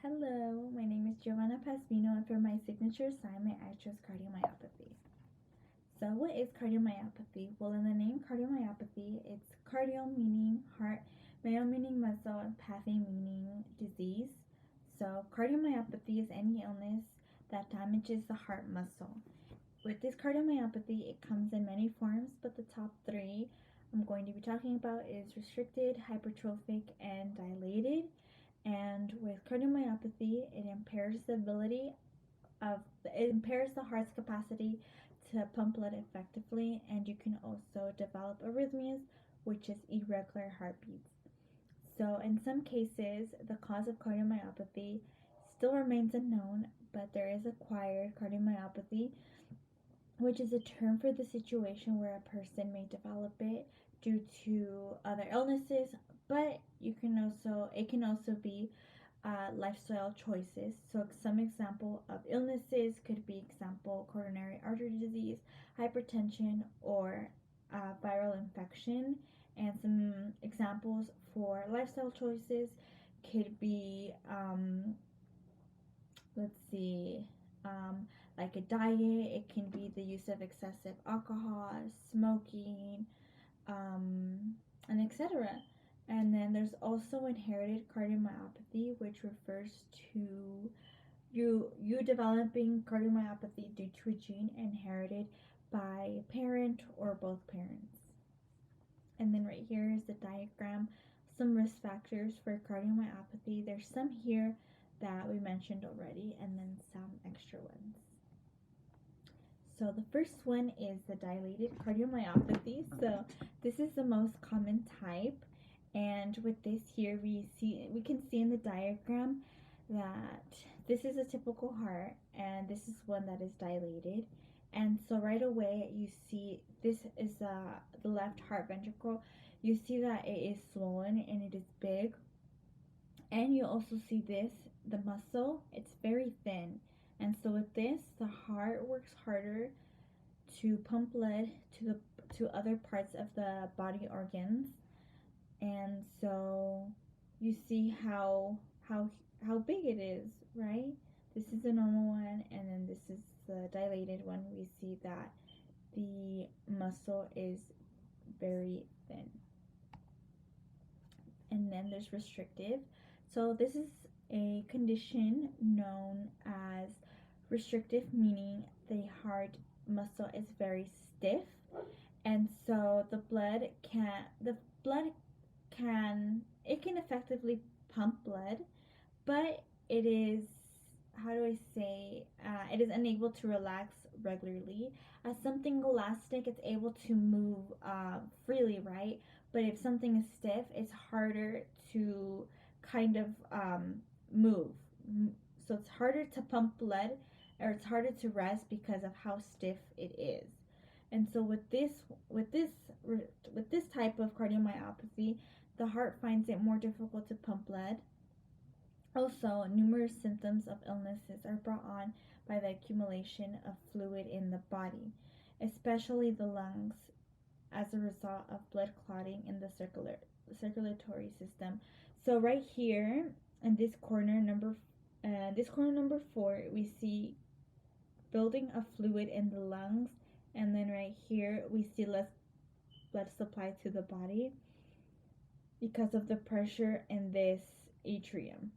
Hello, my name is Giovanna Pasvino, and for my signature assignment, I chose cardiomyopathy. So, what is cardiomyopathy? Well, in the name cardiomyopathy, it's cardio meaning heart, myo meaning muscle, and pathy meaning disease. So, cardiomyopathy is any illness that damages the heart muscle. With this cardiomyopathy, it comes in many forms, but the top three I'm going to be talking about is restricted, hypertrophic, and dilated. And with cardiomyopathy, it impairs the heart's capacity to pump blood effectively, and you can also develop arrhythmias, which is irregular heartbeats. So, in some cases, the cause of cardiomyopathy still remains unknown, but there is acquired cardiomyopathy, which is a term for the situation where a person may develop it due to other illnesses, but it can also be lifestyle choices. So some example of illnesses could be example coronary artery disease, hypertension, or viral infection. And some examples for lifestyle choices could be let's see, um, like a diet. It can be the use of excessive alcohol, smoking, and etc. And then there's also inherited cardiomyopathy, which refers to you developing cardiomyopathy due to a gene inherited by a parent or both parents. And then right here is the diagram, some risk factors for cardiomyopathy. There's some here that we mentioned already, and then some extra ones. So the first one is the dilated cardiomyopathy. So this is the most common type, and with this here we can see in the diagram that this is a typical heart and this is one that is dilated. And so right away you see this is the left heart ventricle. You see that it is swollen and it is big, and you also see this, the muscle, it's very thin. And so with this, the heart works harder to pump blood to other parts of the body organs. And so you see how big it is, right? This is the normal one, and then this is the dilated one. We see that the muscle is very thin. And then there's restrictive. So this is a condition known as restrictive, meaning the heart muscle is very stiff, and so the blood can effectively pump blood, but it is, how do I say, it is unable to relax regularly. As something elastic, it's able to move freely, right? But if something is stiff, it's harder to kind of move. So it's harder to pump blood, or it's harder to rest because of how stiff it is. And so with this type of cardiomyopathy, the heart finds it more difficult to pump blood. Also, numerous symptoms of illnesses are brought on by the accumulation of fluid in the body, especially the lungs, as a result of blood clotting in the circulatory system. So right here in this corner number 4, we see building of fluid in the lungs, and then right here we see less blood supply to the body because of the pressure in this atrium.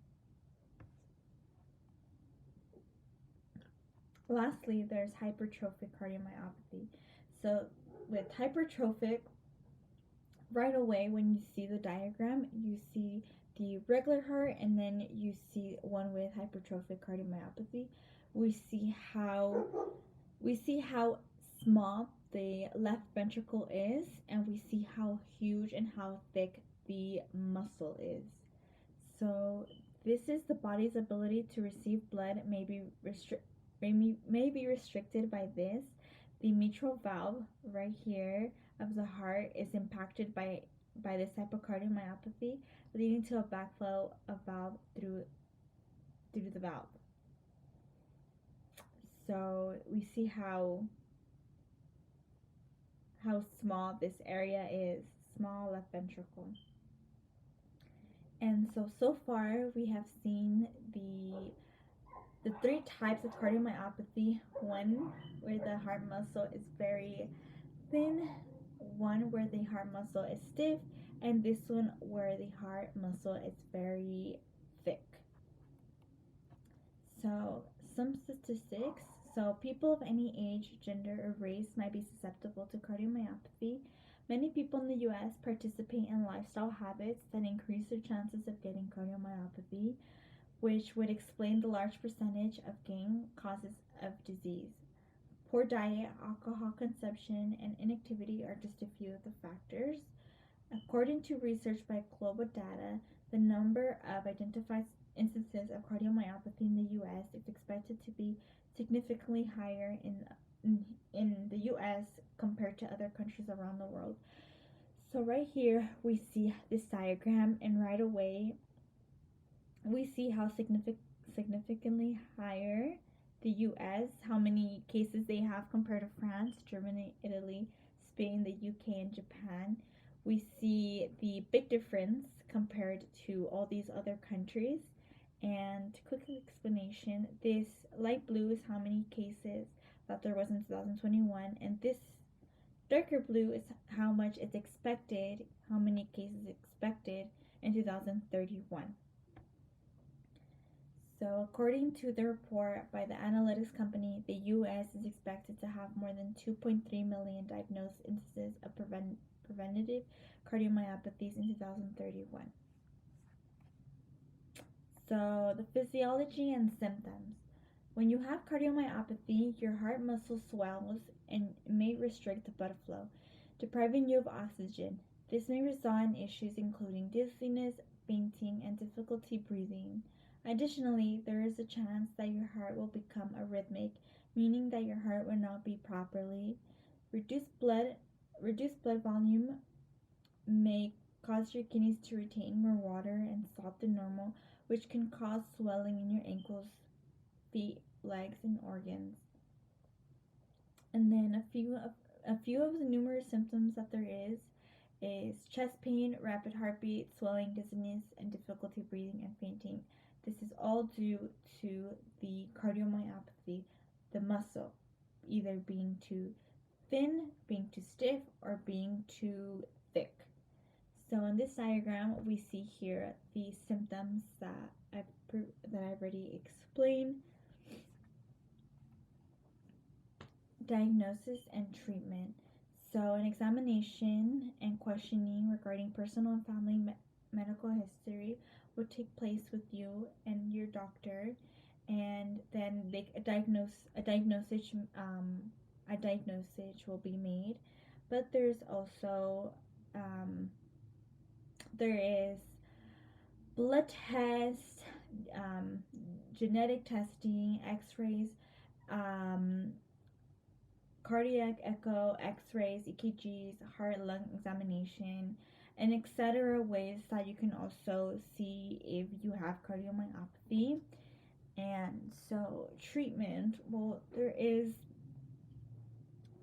Lastly, there's hypertrophic cardiomyopathy. So with hypertrophic, right away when you see the diagram, you see the regular heart, and then you see one with hypertrophic cardiomyopathy. We see how small the left ventricle is, and we see how huge and how thick the muscle is. So this is the body's ability to receive blood may be restricted by this. The mitral valve right here of the heart is impacted by this type of cardiomyopathy, leading to a backflow of valve through the valve. So we see how small this area is, small left ventricle. And so far we have seen the three types of cardiomyopathy. One where the heart muscle is very thin, one where the heart muscle is stiff, and this one where the heart muscle is very thick. So, some statistics. So, people of any age, gender, or race might be susceptible to cardiomyopathy. Many people in the US participate in lifestyle habits that increase their chances of getting cardiomyopathy, which would explain the large percentage of gang causes of disease. Poor diet, alcohol consumption, and inactivity are just a few of the factors. According to research by Global Data, the number of identified instances of cardiomyopathy in the U.S. is expected to be significantly higher in the U.S. compared to other countries around the world. So right here we see this diagram, and right away we see how significantly higher the US, how many cases they have compared to France, Germany, Italy, Spain, the UK, and Japan. We see the big difference compared to all these other countries. And quick explanation, this light blue is how many cases that there was in 2021, and this darker blue is how much it's expected, how many cases expected in 2031. So, according to the report by the analytics company, the US is expected to have more than 2.3 million diagnosed instances of preventative cardiomyopathies in 2031. So, the physiology and symptoms. When you have cardiomyopathy, your heart muscle swells and may restrict the blood flow, depriving you of oxygen. This may result in issues including dizziness, fainting, and difficulty breathing. Additionally, there is a chance that your heart will become arrhythmic, meaning that your heart will not beat properly. Reduced blood reduced blood volume may cause your kidneys to retain more water and salt than normal, which can cause swelling in your ankles, feet, legs, and organs. And then a few of the numerous symptoms that there is chest pain, rapid heartbeat, swelling, dizziness, and difficulty breathing and fainting. This is all due to the cardiomyopathy, the muscle either being too thin, being too stiff, or being too thick. So in this diagram, we see here the symptoms that I've already explained. Diagnosis and treatment. So, an examination and questioning regarding personal and family medical history will take place with you and your doctor, and then a diagnosis will be made. But um, there is blood tests, um, genetic testing, X-rays, um, cardiac echo, x-rays, EKGs, heart lung examination, and etc. ways that you can also see if you have cardiomyopathy. And so treatment, well, there is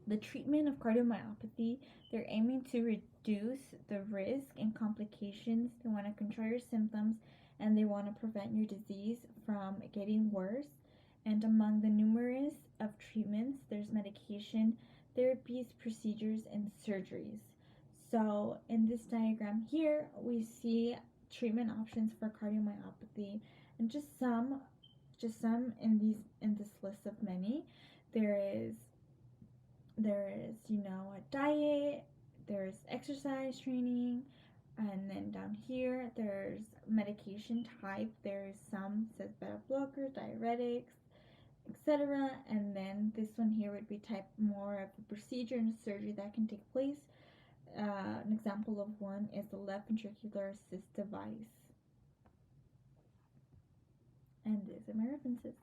the treatment of cardiomyopathy. They're aiming to reduce the risk and complications. They want to control your symptoms, and they want to prevent your disease from getting worse. And among the numerous of treatments, there's medication, therapies, procedures, and surgeries. So in this diagram here, we see treatment options for cardiomyopathy, and just some in this list of many. There is a diet, there's exercise training, and then down here there's medication type. There's some says beta blockers, diuretics, etc. And then this one here would be type more of a procedure and a surgery that can take place. An example of one is the left ventricular assist device. And these are my references.